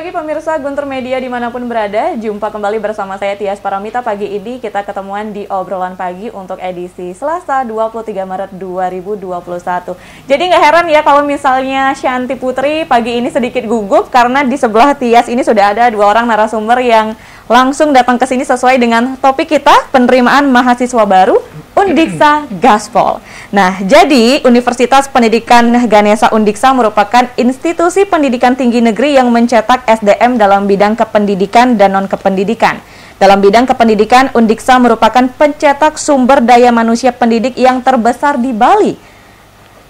pagi pemirsa Guntur Media dimanapun berada. Jumpa kembali bersama saya Tias Paramita. Pagi ini kita ketemuan di Obrolan Pagi untuk edisi Selasa 23 Maret 2021. Jadi nggak heran ya kalau misalnya Shanti Putri pagi ini sedikit gugup karena di sebelah Tias ini sudah ada dua orang narasumber yang langsung datang ke sini sesuai dengan topik kita, penerimaan mahasiswa baru Undiksa Gaspol. Nah, jadi Universitas Pendidikan Ganesha Undiksa merupakan institusi pendidikan tinggi negeri yang mencetak SDM dalam bidang kependidikan dan non-kependidikan. Dalam bidang kependidikan, Undiksa merupakan pencetak sumber daya manusia pendidik yang terbesar di Bali.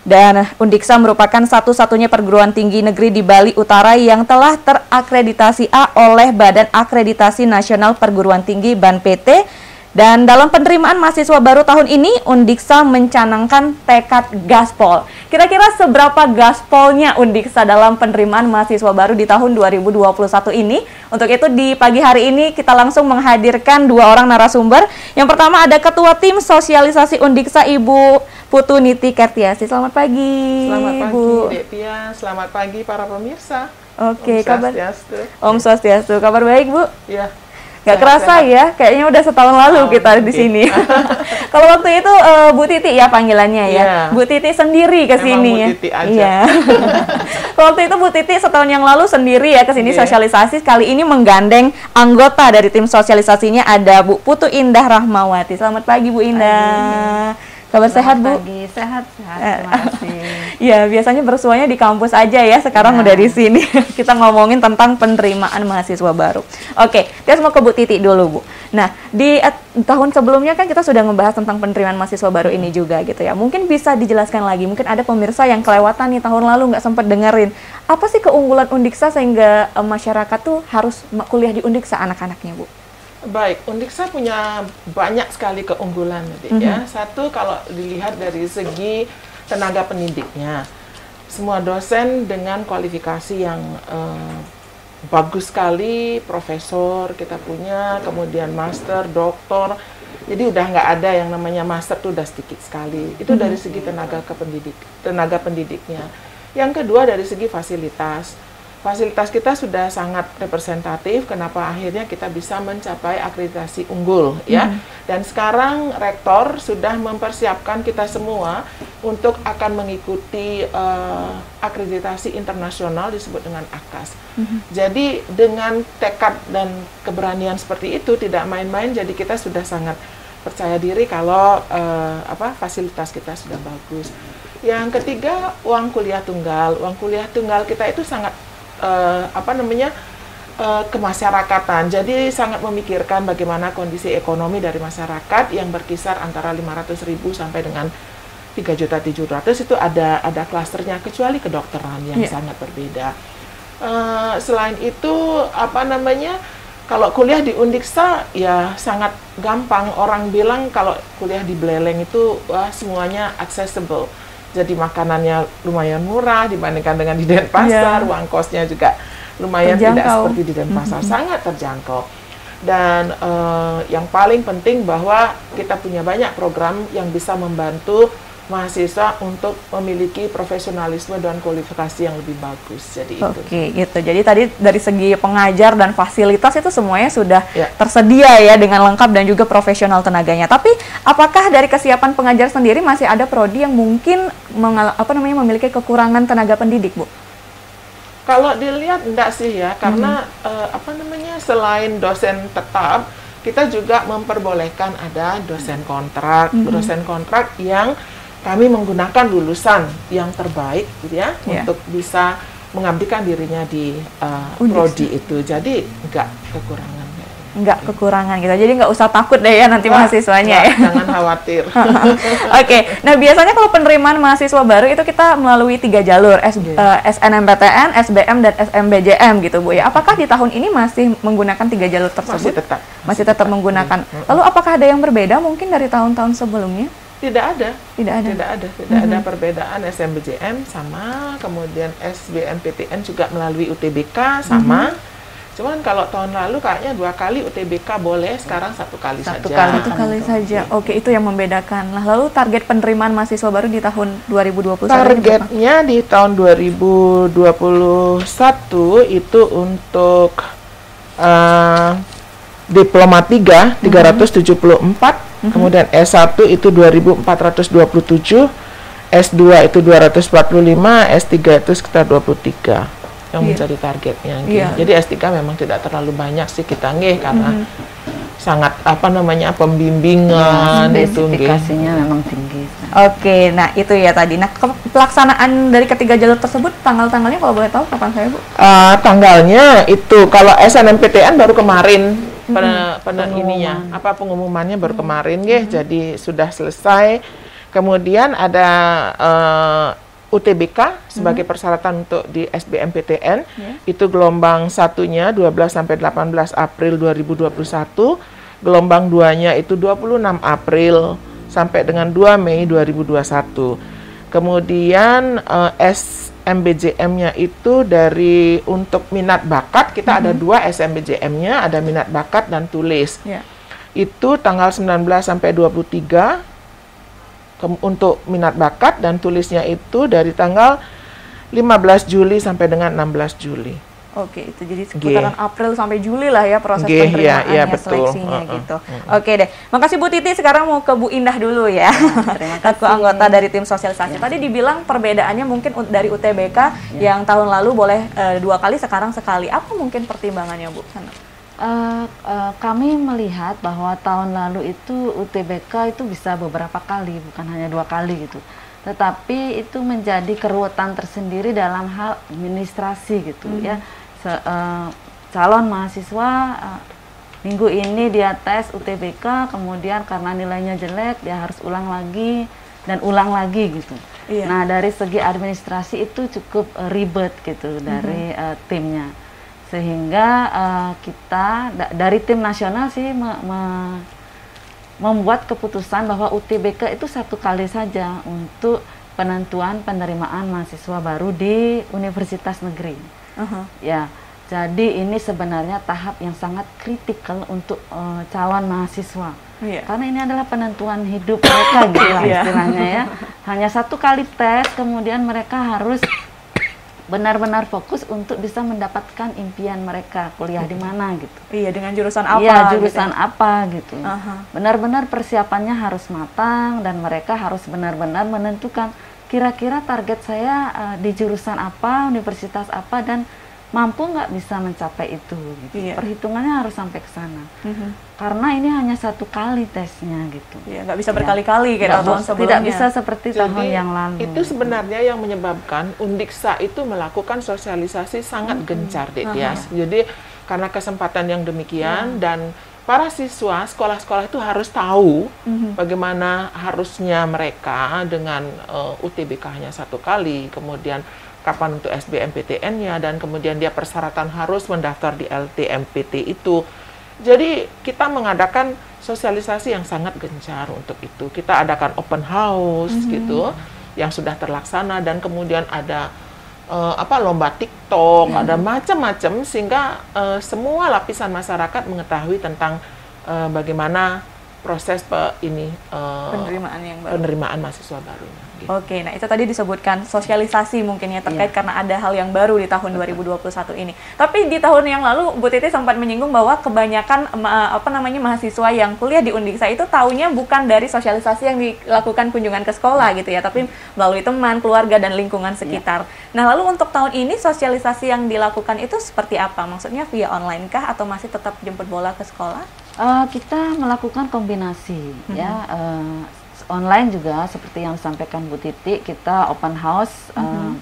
Dan Undiksa merupakan satu-satunya perguruan tinggi negeri di Bali Utara yang telah terakreditasi A oleh Badan Akreditasi Nasional Perguruan Tinggi (BANPT). Dan dalam penerimaan mahasiswa baru tahun ini, Undiksa mencanangkan tekad gaspol. Kira-kira seberapa gaspolnya Undiksa dalam penerimaan mahasiswa baru di tahun 2021 ini? Untuk itu di pagi hari ini kita langsung menghadirkan dua orang narasumber. Yang pertama ada Ketua Tim Sosialisasi Undiksa, Ibu Putu Niti Kertiasi. Selamat pagi, Selamat pagi, Bu. Dek Tia. Selamat pagi para pemirsa. Oke, Om kabar. Swastiastu. Om Swastiastu. Kabar baik, Bu? Iya. Gak kerasa ya, kayaknya udah setahun lalu kita di sini. Kalau waktu itu Bu Titi ya panggilannya ya, Yeah. Bu Titi sendiri ke sini ya. Bu Titi aja. Iya. Kalau waktu itu Bu Titi setahun yang lalu sendiri ya ke sini sosialisasi. Kali ini menggandeng anggota dari tim sosialisasinya ada Bu Putu Indah Rahmawati. Selamat pagi Bu Indah. Kabar sehat, Bu? Pagi, sehat. Terima kasih. Ya, biasanya bersuanya di kampus aja ya, sekarang udah di sini. Kita ngomongin tentang penerimaan mahasiswa baru. Oke, kita mau ke Bu Titi dulu, Bu. Nah, di tahun sebelumnya kan kita sudah ngebahas tentang penerimaan mahasiswa baru ini juga gitu ya. Mungkin bisa dijelaskan lagi, mungkin ada pemirsa yang kelewatan nih tahun lalu nggak sempat dengerin. Apa sih keunggulan Undiksa sehingga masyarakat tuh harus kuliah di Undiksa anak-anaknya, Bu? Baik, Undiksa punya banyak sekali keunggulan, Dek, ya. Satu, kalau dilihat dari segi tenaga pendidiknya, semua dosen dengan kualifikasi yang bagus sekali, profesor kita punya, kemudian master, doktor. Jadi udah nggak ada yang namanya master tuh udah sedikit sekali. Itu dari segi tenaga pendidiknya. Yang kedua dari segi fasilitas. Fasilitas kita sudah sangat representatif, kenapa akhirnya kita bisa mencapai akreditasi unggul, ya. Dan sekarang rektor sudah mempersiapkan kita semua untuk akan mengikuti akreditasi internasional disebut dengan AKAS. Jadi dengan tekad dan keberanian seperti itu, tidak main-main, jadi kita sudah sangat percaya diri kalau fasilitas kita sudah bagus. Yang ketiga, uang kuliah tunggal. Uang kuliah tunggal kita itu sangat kemasyarakatan. Jadi sangat memikirkan bagaimana kondisi ekonomi dari masyarakat yang berkisar antara 500.000 sampai dengan 3.700.000 itu ada klasternya, kecuali kedokteran yang sangat berbeda. Selain itu kalau kuliah di Undiksa ya sangat gampang. Orang bilang kalau kuliah di Beleleng itu semuanya accessible. Jadi makanannya lumayan murah dibandingkan dengan di Denpasar, uang kosnya juga lumayan tidak seperti di Denpasar, sangat terjangkau. Dan yang paling penting bahwa kita punya banyak program yang bisa membantu mahasiswa untuk memiliki profesionalisme dan kualifikasi yang lebih bagus. Jadi itu. Oke, gitu. Jadi tadi dari segi pengajar dan fasilitas itu semuanya sudah tersedia ya dengan lengkap dan juga profesional tenaganya. Tapi apakah dari kesiapan pengajar sendiri masih ada prodi yang mungkin memiliki kekurangan tenaga pendidik, Bu? Kalau dilihat enggak sih ya, karena selain dosen tetap, kita juga memperbolehkan ada dosen kontrak, yang kami menggunakan lulusan yang terbaik, gitu ya, untuk bisa mengabdikan dirinya di prodi itu. Jadi nggak kekurangan gitu. Jadi nggak usah takut deh ya nanti mahasiswanya ya. Jangan khawatir. Oke. Nah, biasanya kalau penerimaan mahasiswa baru itu kita melalui 3 jalur, SNMPTN, SBM dan SMBJM gitu, Bu ya. Apakah di tahun ini masih menggunakan 3 jalur tersebut? Masih tetap menggunakan. Lalu apakah ada yang berbeda mungkin dari tahun-tahun sebelumnya? Tidak ada perbedaan. SMBJM sama, kemudian SBMPTN juga melalui UTBK sama. Cuman kalau tahun lalu kayaknya 2 kali UTBK boleh, sekarang 1 kali saja. Satu kali saja. Oke, itu yang membedakan. Nah, lalu target penerimaan mahasiswa baru di tahun 2021 targetnya di tahun 2021 itu untuk Diploma 3 374, kemudian S1 itu 2427, S2 itu 245, S3 itu sekitar 23 yang menjadi targetnya. Jadi S3 memang tidak terlalu banyak sih kita karena sangat pembimbingan itu spesifikasinya memang tinggi. Oke, nah itu ya tadi. Nah, pelaksanaan dari ketiga jalur tersebut tanggal-tanggalnya kalau boleh tahu kapan saya, Bu? Tanggalnya itu kalau SNMPTN baru kemarin pengumumannya baru kemarin jadi sudah selesai. Kemudian ada UTBK sebagai persyaratan untuk di SBMPTN, itu gelombang 1-nya 12 sampai 18 April 2021, gelombang 2-nya itu 26 April sampai dengan 2 Mei 2021. Kemudian SMBJM-nya itu untuk minat bakat, kita ada 2 SMBJM-nya, ada minat bakat dan tulis. Itu tanggal 19 sampai 23 untuk minat bakat, dan tulisnya itu dari tanggal 15 Juli sampai dengan 16 Juli. Oke, itu jadi seputaran April sampai Juli lah ya proses penerimaannya, seleksinya gitu. Oke deh, makasih Bu Titi. Sekarang mau ke Bu Indah dulu ya, selaku anggota dari tim sosialisasi. Tadi dibilang perbedaannya mungkin dari UTBK yang tahun lalu boleh 2 kali, sekarang sekali. Apa mungkin pertimbangannya, Bu? Kami melihat bahwa tahun lalu itu UTBK itu bisa beberapa kali, bukan hanya 2 kali gitu. Tetapi itu menjadi keruwetan tersendiri dalam hal administrasi gitu ya. Calon mahasiswa minggu ini dia tes UTBK, kemudian karena nilainya jelek dia harus ulang lagi dan ulang lagi gitu. Nah, dari segi administrasi itu cukup ribet gitu dari timnya. Sehingga kita dari tim nasional sih membuat keputusan bahwa UTBK itu 1 kali saja untuk penentuan penerimaan mahasiswa baru di universitas negeri. Ya, jadi ini sebenarnya tahap yang sangat kritikal untuk calon mahasiswa. Karena ini adalah penentuan hidup mereka gitu lah istilahnya ya. Hanya 1 kali tes, kemudian mereka harus benar-benar fokus untuk bisa mendapatkan impian mereka, kuliah di mana gitu. Dengan jurusan apa? Iya, jurusan apa gitu. Benar-benar persiapannya harus matang dan mereka harus benar-benar menentukan kira-kira target saya di jurusan apa, universitas apa, dan mampu nggak bisa mencapai itu gitu. Perhitungannya harus sampai ke sana. Karena ini hanya 1 kali tesnya gitu. Nggak bisa berkali-kali kayak tahun sebelumnya. Tidak bisa seperti tahun yang lalu. Itu sebenarnya yang menyebabkan Undiksa itu melakukan sosialisasi sangat gencar, Tias. Jadi karena kesempatan yang demikian dan para siswa sekolah-sekolah itu harus tahu bagaimana harusnya mereka dengan UTBK-nya 1 kali, kemudian kapan untuk SBMPTN-nya, dan kemudian dia persyaratan harus mendaftar di LTMPT itu. Jadi kita mengadakan sosialisasi yang sangat gencar untuk itu. Kita adakan open house gitu yang sudah terlaksana, dan kemudian ada lomba TikTok, ada macam-macam sehingga semua lapisan masyarakat mengetahui tentang bagaimana proses penerimaan mahasiswa barunya. Oke, nah itu tadi disebutkan sosialisasi mungkin ya terkait karena ada hal yang baru di tahun 2021 ini. Tapi di tahun yang lalu Bu Titi sempat menyinggung bahwa kebanyakan mahasiswa yang kuliah di Undiksa itu taunya bukan dari sosialisasi yang dilakukan kunjungan ke sekolah gitu ya, tapi melalui teman, keluarga dan lingkungan sekitar. Nah, lalu untuk tahun ini sosialisasi yang dilakukan itu seperti apa? Maksudnya via online kah atau masih tetap jemput bola ke sekolah? Kita melakukan kombinasi ya. Online juga seperti yang disampaikan Bu Titi, kita open house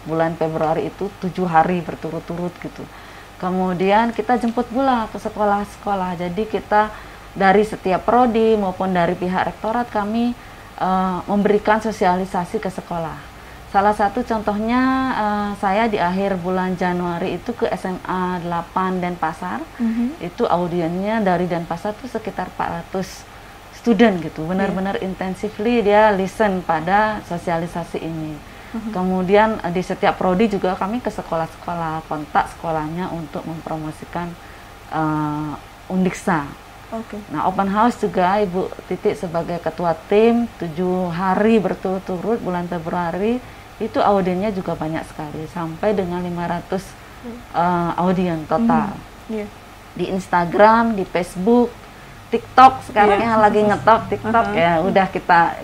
bulan Februari itu 7 hari berturut-turut gitu. Kemudian kita jemput bola ke sekolah-sekolah. Jadi kita dari setiap prodi maupun dari pihak rektorat kami memberikan sosialisasi ke sekolah. Salah satu contohnya saya di akhir bulan Januari itu ke SMA 8 Denpasar. Itu audiennya dari Denpasar itu sekitar 400 student gitu, benar-benar intensively dia listen pada sosialisasi ini. Kemudian di setiap prodi juga kami ke sekolah-sekolah, kontak sekolahnya untuk mempromosikan Undiksa. Oke. Nah, open house juga Ibu Titik sebagai ketua tim 7 hari berturut-turut bulan Februari itu audiennya juga banyak sekali sampai dengan 500 audien total. Iya. Di Instagram, di Facebook, TikTok sekarang yang lagi ngetop TikTok ya udah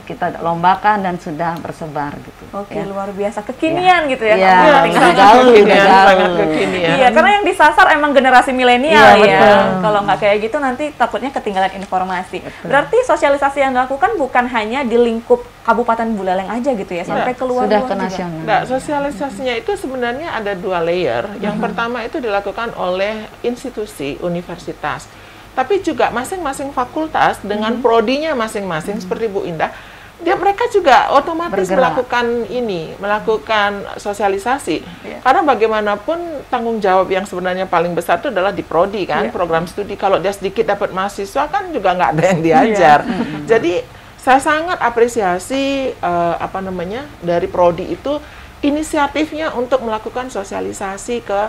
kita lombakan dan sudah bersebar gitu. Oke, ya. luar biasa kekinian gitu ya. Iya, Kamu jauh. sangat kekinian. Iya, karena yang disasar emang generasi milenial Iya, ya. betul. Kalau nggak kayak gitu nanti takutnya ketinggalan informasi. Berarti sosialisasi yang dilakukan bukan hanya di lingkup Kabupaten Buleleng aja gitu ya, sampai keluar sudah ke juga. nasional. Nah, sosialisasinya itu sebenarnya ada 2 layer. Yang pertama itu dilakukan oleh institusi, universitas. Tapi juga masing-masing fakultas dengan prodinya masing-masing seperti Bu Indah, mereka juga otomatis melakukan sosialisasi. Karena bagaimanapun tanggung jawab yang sebenarnya paling besar itu adalah di prodi kan, program studi. Kalau dia sedikit dapat mahasiswa kan juga nggak ada yang diajar. Jadi saya sangat apresiasi dari prodi itu inisiatifnya untuk melakukan sosialisasi ke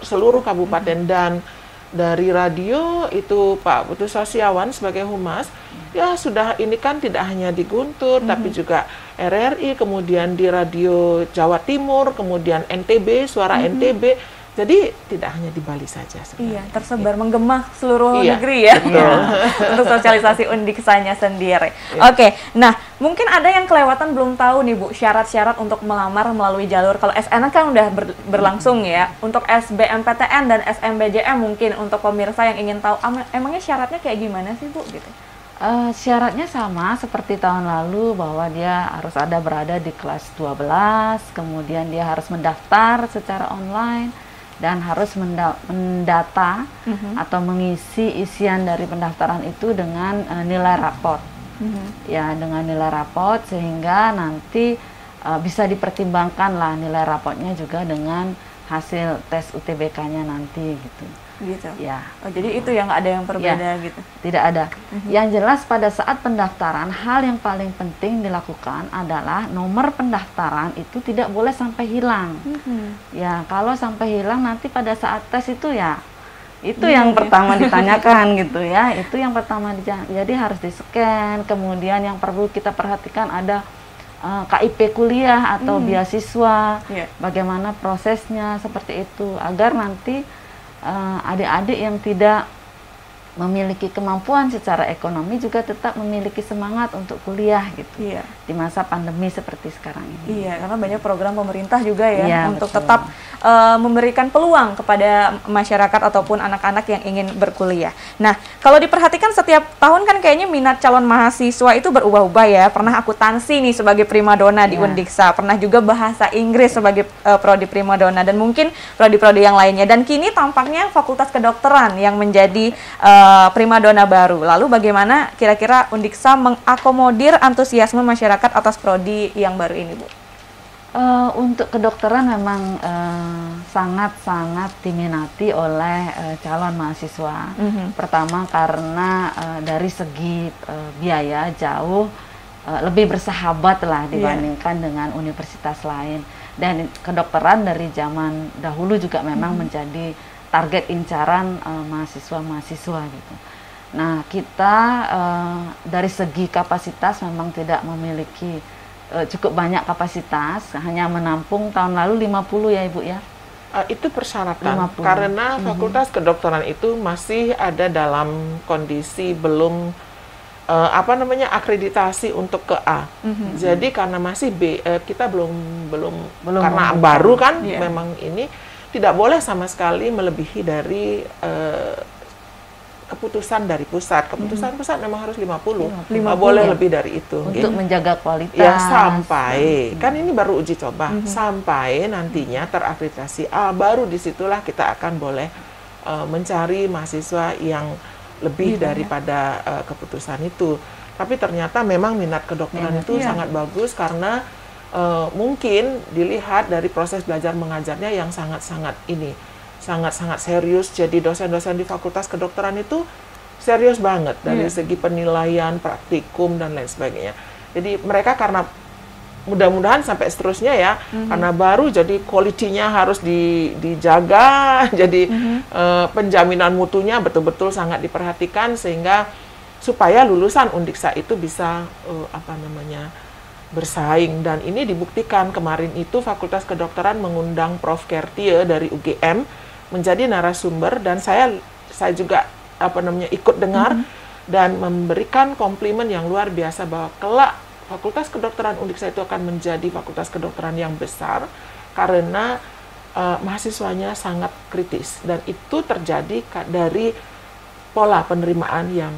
seluruh kabupaten. Dan dari radio itu Pak Putu Sosiawan sebagai humas ya sudah ini kan tidak hanya di Guntur tapi juga RRI, kemudian di radio Jawa Timur, kemudian NTB, suara NTB. Jadi tidak hanya di Bali saja sebenarnya. Iya, tersebar menggema seluruh negeri ya. Untuk sosialisasi Undiksanya sendiri. Oke, nah mungkin ada yang kelewatan belum tahu nih Bu, syarat-syarat untuk melamar melalui jalur. Kalau SN kan udah berlangsung ya. Untuk SBMPTN dan SMBJM mungkin untuk pemirsa yang ingin tahu, emangnya syaratnya kayak gimana sih Bu gitu? Syaratnya sama seperti tahun lalu bahwa dia harus berada di kelas 12, kemudian dia harus mendaftar secara online dan harus mendata atau mengisi isian dari pendaftaran itu dengan nilai raport. Ya, dengan nilai raport sehingga nanti bisa dipertimbangkan lah nilai raportnya juga dengan hasil tes UTBK-nya nanti gitu. Gitu. Ya. Oh, jadi itu yang nggak ada yang berbeda gitu. Tidak ada. Yang jelas pada saat pendaftaran hal yang paling penting dilakukan adalah nomor pendaftaran itu tidak boleh sampai hilang. Ya, kalau sampai hilang nanti pada saat tes itu ya itu yang pertama ditanyakan gitu ya. Itu yang pertama jadi harus di-scan. Kemudian yang perlu kita perhatikan ada KIP kuliah atau beasiswa. Bagaimana prosesnya seperti itu agar nanti adik-adik yang tidak memiliki kemampuan secara ekonomi juga tetap memiliki semangat untuk kuliah gitu. Iya. Di masa pandemi seperti sekarang ini. Iya, karena banyak program pemerintah juga ya Iya, untuk betul. tetap memberikan peluang kepada masyarakat ataupun anak-anak yang ingin berkuliah. Nah, kalau diperhatikan setiap tahun kan kayaknya minat calon mahasiswa itu berubah-ubah ya. Pernah akuntansi nih sebagai primadona di Undiksa, pernah juga bahasa Inggris sebagai prodi primadona dan mungkin prodi-prodi yang lainnya. Dan kini tampaknya Fakultas Kedokteran yang menjadi primadona baru. Lalu bagaimana kira-kira Undiksa mengakomodir antusiasme masyarakat atas prodi yang baru ini, Bu? Untuk kedokteran memang sangat-sangat diminati oleh calon mahasiswa. Pertama karena dari segi biaya jauh lebih bersahabat lah dibandingkan dengan universitas lain. Dan kedokteran dari zaman dahulu juga memang menjadi target incaran mahasiswa-mahasiswa gitu. Nah, kita dari segi kapasitas memang tidak memiliki cukup banyak kapasitas, hanya menampung tahun lalu 50 ya Ibu ya? Itu persyaratan, 50. karena Fakultas Kedokteran itu masih ada dalam kondisi belum akreditasi untuk ke A. Jadi karena masih B, kita belum karena baru kan, memang ini tidak boleh sama sekali melebihi dari keputusan dari pusat. Keputusan pusat memang harus 50. Nggak boleh lebih dari itu. Untuk menjaga kualitas. Ya, sampai, kan ini baru uji coba, sampai nantinya terakreditasi A, baru disitulah kita akan boleh mencari mahasiswa yang lebih daripada keputusan itu. Tapi ternyata memang minat kedokteran itu sangat bagus karena mungkin dilihat dari proses belajar mengajarnya yang sangat-sangat serius. Jadi dosen-dosen di Fakultas Kedokteran itu serius banget dari segi penilaian, praktikum dan lain sebagainya. Jadi mereka karena mudah-mudahan sampai seterusnya ya, karena baru jadi kualitinya harus dijaga, jadi penjaminan mutunya betul-betul sangat diperhatikan sehingga supaya lulusan Undiksa itu bisa bersaing. Dan ini dibuktikan kemarin itu Fakultas Kedokteran mengundang Prof. Kertie dari UGM menjadi narasumber, dan saya juga ikut dengar dan memberikan komplimen yang luar biasa bahwa kelak Fakultas Kedokteran Undiksa itu akan menjadi fakultas kedokteran yang besar karena mahasiswanya sangat kritis, dan itu terjadi dari pola penerimaan yang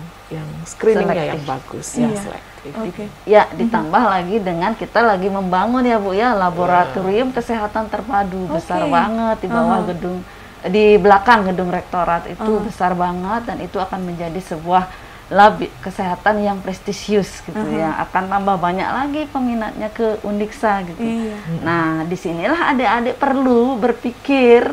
screeningnya yang bagus, yang selektif. Ya, ditambah lagi dengan kita lagi membangun ya Bu ya laboratorium kesehatan terpadu besar banget di bawah gedung, di belakang gedung rektorat itu besar banget, dan itu akan menjadi sebuah lab kesehatan yang prestisius gitu ya, akan tambah banyak lagi peminatnya ke Undiksa gitu. Nah, disinilah adik-adik perlu berpikir,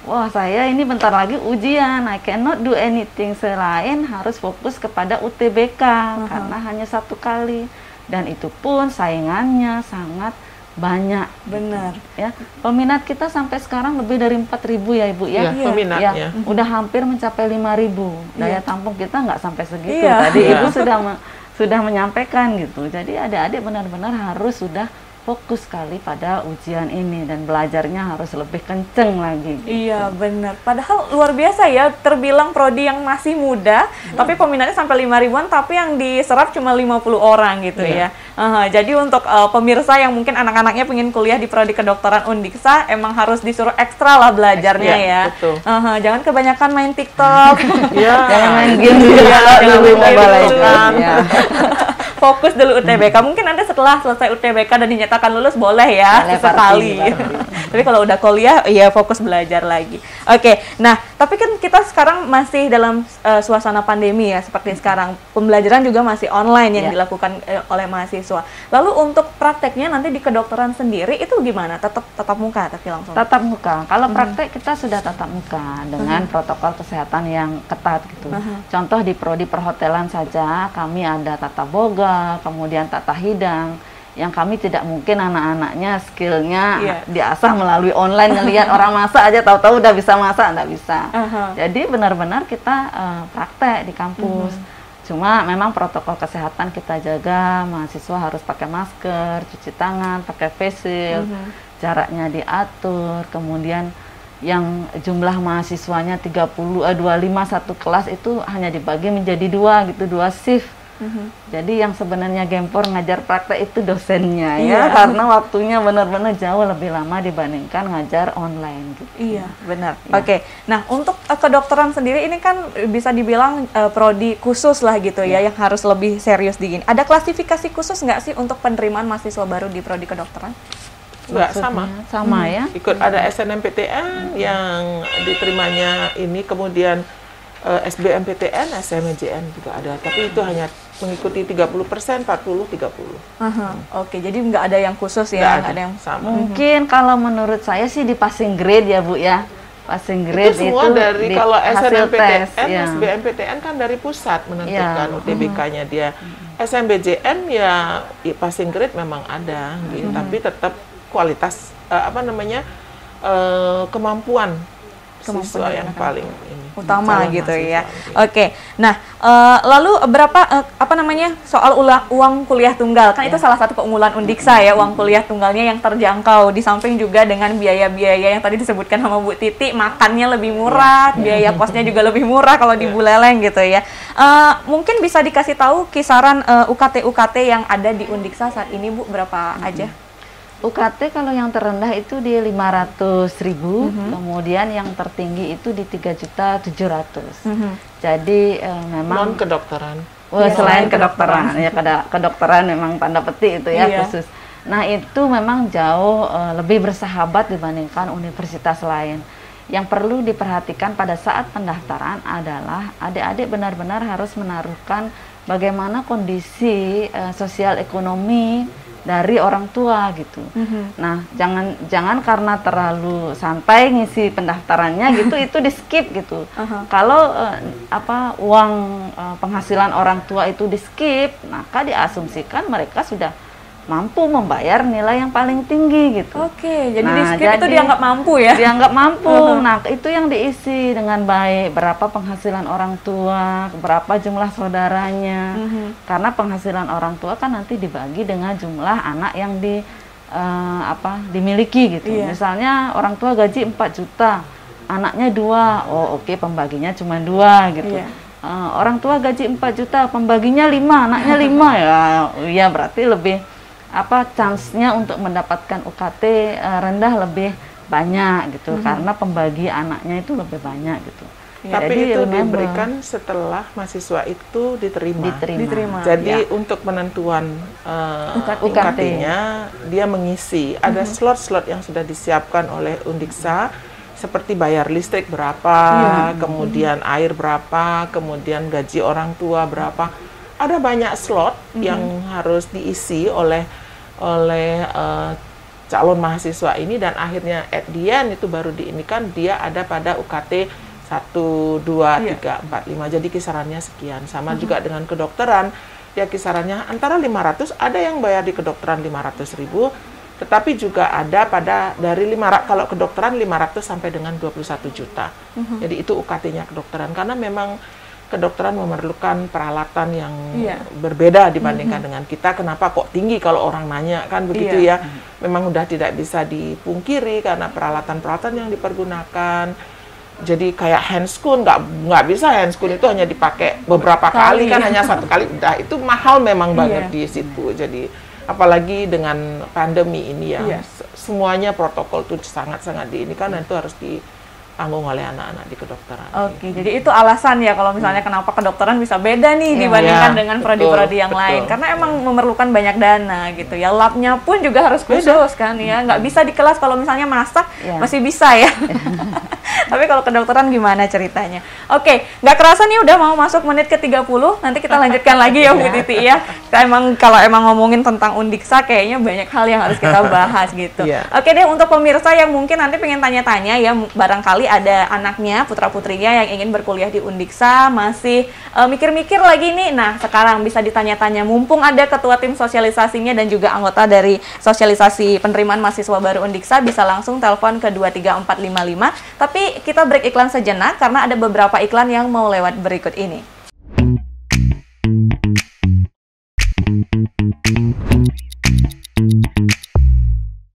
wah saya ini bentar lagi ujian, I cannot do anything selain harus fokus kepada UTBK karena hanya 1 kali, dan itu pun saingannya sangat banyak. Benar. Ya, peminat kita sampai sekarang lebih dari 4.000 ya Ibu ya. Peminatnya. Ya, udah hampir mencapai 5.000. Daya tampung kita nggak sampai segitu. Tadi Ibu sudah menyampaikan gitu. Jadi adik-adik benar-benar harus sudah fokus sekali pada ujian ini, dan belajarnya harus lebih kenceng lagi. Iya benar. Padahal luar biasa ya, terbilang prodi yang masih muda, tapi peminatnya sampai 5.000-an, tapi yang diserap cuma 50 orang gitu ya. Jadi untuk pemirsa yang mungkin anak-anaknya pengen kuliah di prodi kedokteran Undiksa, emang harus disuruh ekstra lah belajarnya ya. Betul. Jangan kebanyakan main TikTok. Jangan main game juga dulu Mobile Legends. Fokus dulu UTBK. Mungkin Anda setelah selesai UTBK dan dinyatakan lulus boleh ya sekali. Tapi kalau udah kuliah ya fokus belajar lagi. Oke. Nah, tapi kan kita sekarang masih dalam suasana pandemi ya, seperti sekarang. Pembelajaran juga masih online yang dilakukan oleh mahasiswa. Lalu untuk prakteknya nanti di kedokteran sendiri itu gimana? Tatap muka tapi langsung. Tatap muka. Kalau praktek kita sudah tatap muka dengan protokol kesehatan yang ketat gitu. Contoh di prodi perhotelan saja kami ada tata boga, kemudian tata hidang, yang kami tidak mungkin anak-anaknya skillnya diasah melalui online, ngelihat orang masak aja tahu-tahu udah bisa masak, nggak bisa. Jadi benar-benar kita praktek di kampus. Cuma memang protokol kesehatan kita jaga, mahasiswa harus pakai masker, cuci tangan, pakai face shield, jaraknya diatur, kemudian yang jumlah mahasiswanya 25 satu kelas itu hanya dibagi menjadi 2 gitu, 2 shift. Jadi yang sebenarnya gempor ngajar praktek itu dosennya ya, karena waktunya benar-benar jauh lebih lama dibandingkan ngajar online gitu. Iya, benar. Oke. Nah, untuk kedokteran sendiri ini kan bisa dibilang prodi khusus lah gitu ya, yang harus lebih serius digini. Ada klasifikasi khusus nggak sih untuk penerimaan mahasiswa baru di prodi kedokteran? Enggak, sama ya. Ikut ada SNMPTN yang diterimanya ini, kemudian SBMPTN, SMJN juga ada, tapi itu hanya mengikuti 30%, 40, 30. Oke, jadi nggak ada yang khusus ya, nggak ada yang sama. Mungkin kalau menurut saya sih di passing grade ya Bu ya. Passing grade itu semua dari kalau SNMPTN, SBMPTN kan dari pusat menentukan UTBK-nya dia. SMBJN ya passing grade memang ada, gitu, tapi tetap kualitas kemampuan siswa yang paling utama gitu ya. Oke. Nah, lalu berapa soal uang kuliah tunggal, kan itu salah satu keunggulan Undiksa ya, uang kuliah tunggalnya yang terjangkau, di samping juga dengan biaya-biaya yang tadi disebutkan sama Bu Titi, makannya lebih murah, biaya kosnya juga lebih murah kalau di Buleleng gitu ya. Mungkin bisa dikasih tahu kisaran UKT yang ada di Undiksa saat ini Bu, berapa aja? UKT kalau yang terendah itu di 500.000, kemudian yang tertinggi itu di 3.700.000. Jadi memang non kedokteran. Selain kedokteran ya, kedokteran memang tanda petik itu ya khusus. Nah itu memang jauh lebih bersahabat dibandingkan universitas lain. Yang perlu diperhatikan pada saat pendaftaran adalah adik-adik benar-benar harus menaruhkan bagaimana kondisi sosial ekonomi dari orang tua gitu. Nah, jangan karena terlalu santai ngisi pendaftarannya gitu itu di skip gitu. Kalau penghasilan orang tua itu di skip, maka diasumsikan mereka sudah mampu membayar nilai yang paling tinggi gitu. Oke, jadi di skrip itu dianggap mampu ya? Dianggap mampu. Nah, itu yang diisi dengan baik. Berapa penghasilan orang tua, berapa jumlah saudaranya. Karena penghasilan orang tua kan nanti dibagi dengan jumlah anak yang dimiliki gitu. Misalnya orang tua gaji 4 juta, anaknya 2. Oh, oke, pembaginya cuma 2 gitu. Orang tua gaji 4 juta, pembaginya 5, anaknya 5 ya berarti lebih chance-nya untuk mendapatkan UKT rendah lebih banyak gitu, karena pembagi anaknya itu lebih banyak gitu. Tapi jadi, itu diberikan setelah mahasiswa itu diterima. Jadi untuk penentuan UKT-nya dia mengisi, ada slot-slot yang sudah disiapkan oleh Undiksa, seperti bayar listrik berapa, kemudian air berapa, kemudian gaji orang tua berapa. Ada banyak slot yang harus diisi oleh calon mahasiswa ini, dan akhirnya at the end itu baru diinikan dia ada pada UKT 1, 2, 3, 4, 5. Jadi kisarannya sekian. Sama juga dengan kedokteran, ya kisarannya antara 500, ada yang bayar di kedokteran 500.000, tetapi juga ada kalau kedokteran 500 sampai dengan 21 juta. Jadi itu UKT-nya kedokteran, karena memang kedokteran memerlukan peralatan yang berbeda dibandingkan dengan kita. Kenapa kok tinggi kalau orang nanya, kan begitu ya. Memang udah tidak bisa dipungkiri karena peralatan-peralatan yang dipergunakan. Jadi kayak handscoon, nggak bisa handscoon itu hanya dipakai beberapa kali kan, hanya 1 kali udah. Itu mahal memang banget di situ. Jadi apalagi dengan pandemi ini semuanya protokol itu sangat-sangat diinikan, dan itu harus ditanggung oleh anak-anak di kedokteran. Oke, jadi itu alasan ya kalau misalnya kenapa kedokteran bisa beda nih dibandingkan dengan prodi-prodi yang lain, karena emang memerlukan banyak dana gitu ya. Labnya pun juga harus khusus kan ya, nggak bisa di kelas kalau misalnya masak masih bisa ya. Tapi kalau kedokteran gimana ceritanya? Oke, nggak kerasa nih udah mau masuk menit ke-30, nanti kita lanjutkan lagi ya Bu Titi ya. Kita kalau emang ngomongin tentang Undiksa kayaknya banyak hal yang harus kita bahas gitu. Oke deh, untuk pemirsa yang mungkin nanti pengen tanya-tanya ya, barangkali ada anaknya, putra-putrinya yang ingin berkuliah di Undiksa, masih mikir-mikir lagi nih. Nah, sekarang bisa ditanya-tanya, mumpung ada ketua tim sosialisasinya dan juga anggota dari sosialisasi penerimaan mahasiswa baru Undiksa, bisa langsung telepon ke 23455. Tapi kita break iklan sejenak karena ada beberapa iklan yang mau lewat berikut ini.